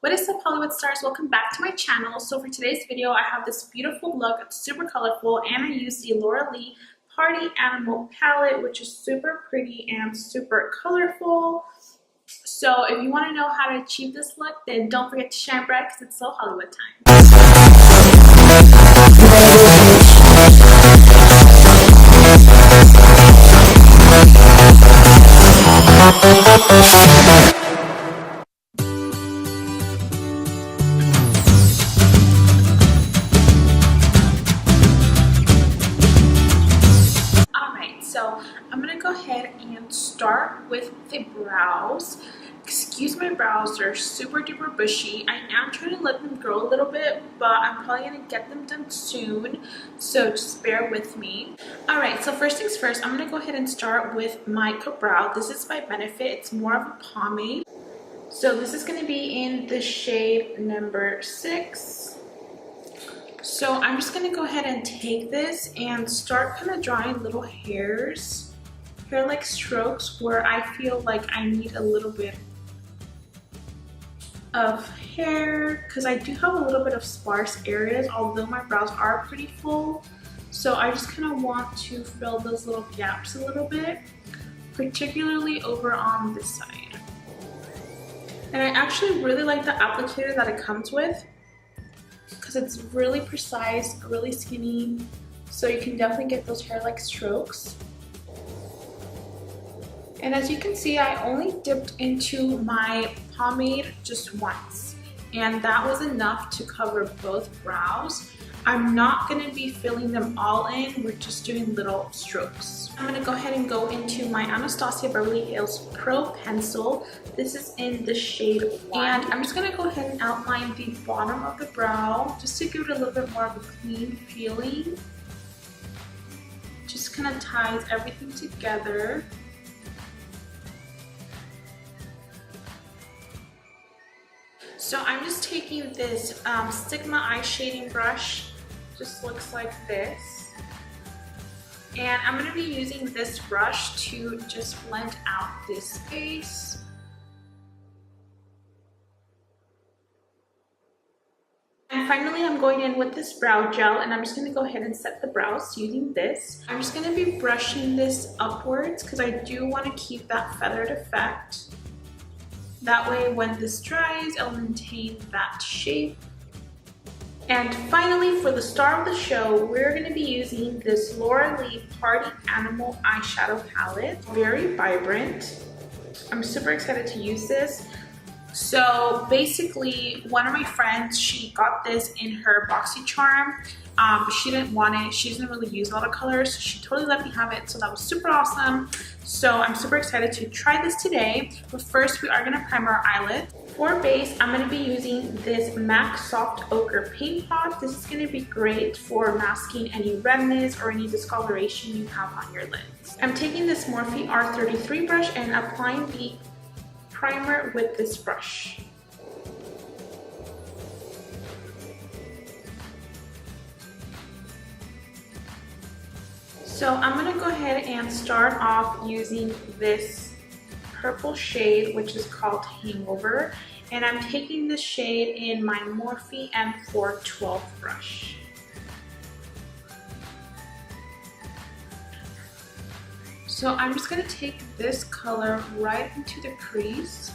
What is up, Hollywood stars? Welcome back to my channel. So for today's video, I have this beautiful look. It's super colorful, and I use the Laura Lee Party Animal palette, which is super pretty and super colorful. So if you want to know how to achieve this look, then don't forget to shine bright because it's so Hollywood time. So I'm going to go ahead and start with the brows. Excuse my brows, they're super duper bushy. I am trying to let them grow a little bit, but I'm probably going to get them done soon, so just bear with me. Alright, so first things first, I'm going to go ahead and start with my Brow. This is by Benefit. It's more of a pomade. So this is going to be in the shade number 6. So I'm just going to go ahead and take this and start kind of drawing little hair-like strokes where I feel like I need a little bit of hair, because I do have a little bit of sparse areas, although my brows are pretty full. So I just kind of want to fill those little gaps a little bit, particularly over on this side. And I actually really like the applicator that it comes with, because it's really precise, really skinny, so you can definitely get those hair-like strokes. And as you can see, I only dipped into my pomade just once, and that was enough to cover both brows. I'm not going to be filling them all in, we're just doing little strokes. I'm going to go ahead and go into my Anastasia Beverly Hills Pro Pencil. This is in the shade 1. And I'm just going to go ahead and outline the bottom of the brow, just to give it a little bit more of a clean feeling. Just kind of ties everything together. So I'm just taking this Sigma eye shading brush, just looks like this. And I'm going to be using this brush to just blend out this face. And finally, I'm going in with this brow gel, and I'm just going to go ahead and set the brows using this. I'm just going to be brushing this upwards because I do want to keep that feathered effect. That way, when this dries, it'll maintain that shape. And finally, for the star of the show, we're going to be using this Laura Lee Party Animal eyeshadow palette. Very vibrant. I'm super excited to use this. So basically, one of my friends, she got this in her BoxyCharm. She didn't want it. She doesn't really use a lot of colors, so she totally let me have it. So that was super awesome. So I'm super excited to try this today. But first, we are going to prime our eyelid. For base, I'm going to be using this MAC Soft Ochre Paint Pot. This is going to be great for masking any redness or any discoloration you have on your lids. I'm taking this Morphe R33 brush and applying the primer with this brush. So I'm going to go ahead and start off using this purple shade, which is called Hangover, and I'm taking this shade in my Morphe M412 brush. So I'm just going to take this color right into the crease.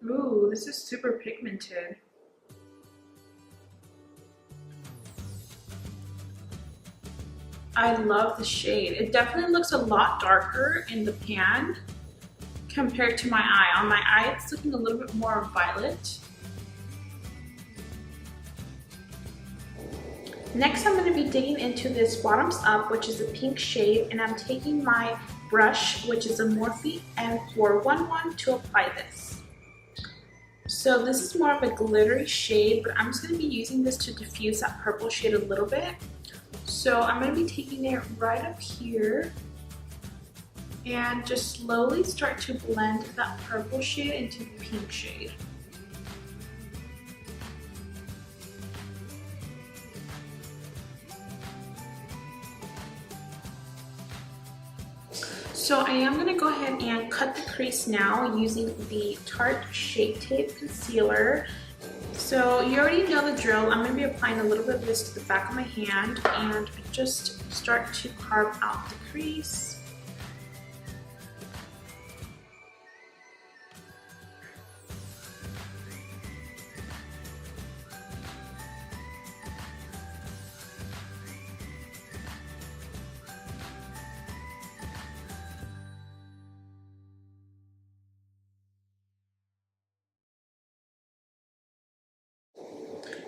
Ooh, this is super pigmented. I love the shade. It definitely looks a lot darker in the pan compared to my eye. On my eye, it's looking a little bit more violet. Next, I'm going to be digging into this Bottoms Up, which is a pink shade, and I'm taking my brush, which is a Morphe M411, to apply this. So this is more of a glittery shade, but I'm just going to be using this to diffuse that purple shade a little bit. So I'm going to be taking it right up here and just slowly start to blend that purple shade into the pink shade. So I am going to go ahead and cut the crease now using the Tarte Shape Tape Concealer. So you already know the drill. I'm going to be applying a little bit of this to the back of my hand and just start to carve out the crease.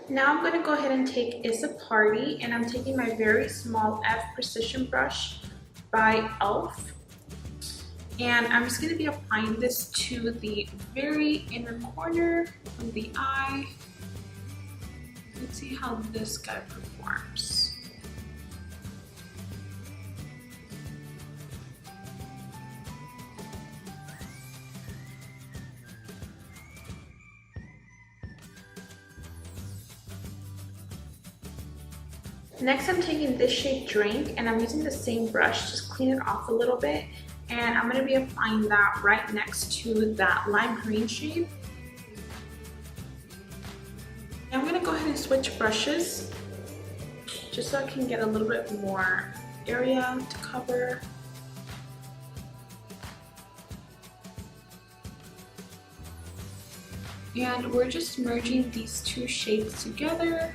Now I'm going to go ahead and take It's a Party, and I'm taking my very small F precision brush by e.l.f. And I'm just going to be applying this to the very inner corner of the eye. Let's see how this guy performs. Next, I'm taking this shade Drink, and I'm using the same brush, just clean it off a little bit, and I'm going to be applying that right next to that lime green shade. Now I'm going to go ahead and switch brushes, just so I can get a little bit more area to cover. And we're just merging these two shades together.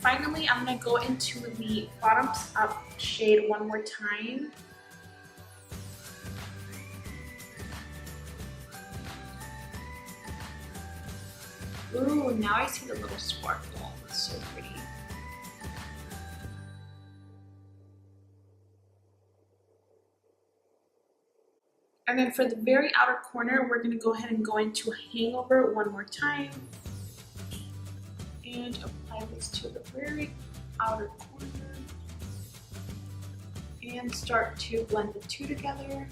Finally, I'm going to go into the Bottoms Up shade one more time. Ooh, now I see the little sparkle. It's so pretty. And then for the very outer corner, we're going to go ahead and go into Hangover one more time. And apply this to the very outer corner and start to blend the two together.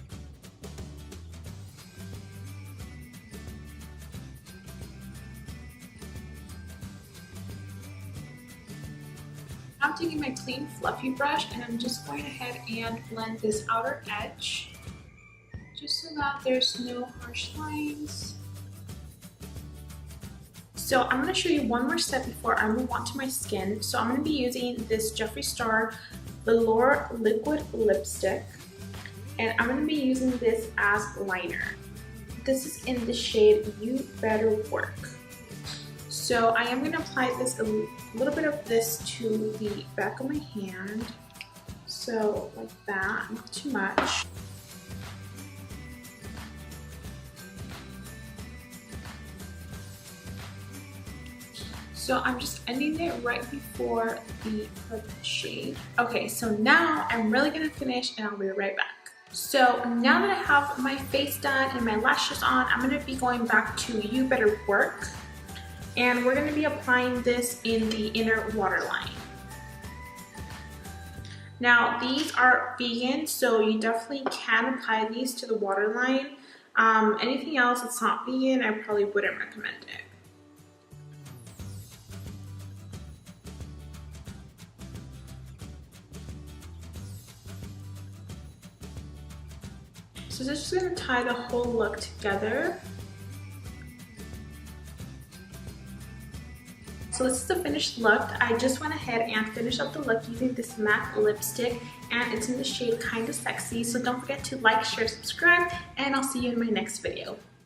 I'm taking my clean fluffy brush and I'm just going ahead and blend this outer edge just so that there's no harsh lines. So I'm going to show you one more step before I move on to my skin. So I'm going to be using this Jeffree Star Velour Liquid Lipstick, and I'm going to be using this as liner. This is in the shade You Better Work. So I am going to apply this, a little bit of this to the back of my hand. So like that, not too much. So I'm just ending it right before the perfect shade. Okay, so now I'm really gonna finish and I'll be right back. So now that I have my face done and my lashes on, I'm gonna be going back to You Better Work. And we're gonna be applying this in the inner waterline. Now these are vegan, so you definitely can apply these to the waterline. Anything else that's not vegan, I probably wouldn't recommend it. So this is going to tie the whole look together. So this is the finished look. I just went ahead and finished up the look using this MAC lipstick, and it's in the shade Kinda Sexy. So don't forget to like, share, subscribe, and I'll see you in my next video.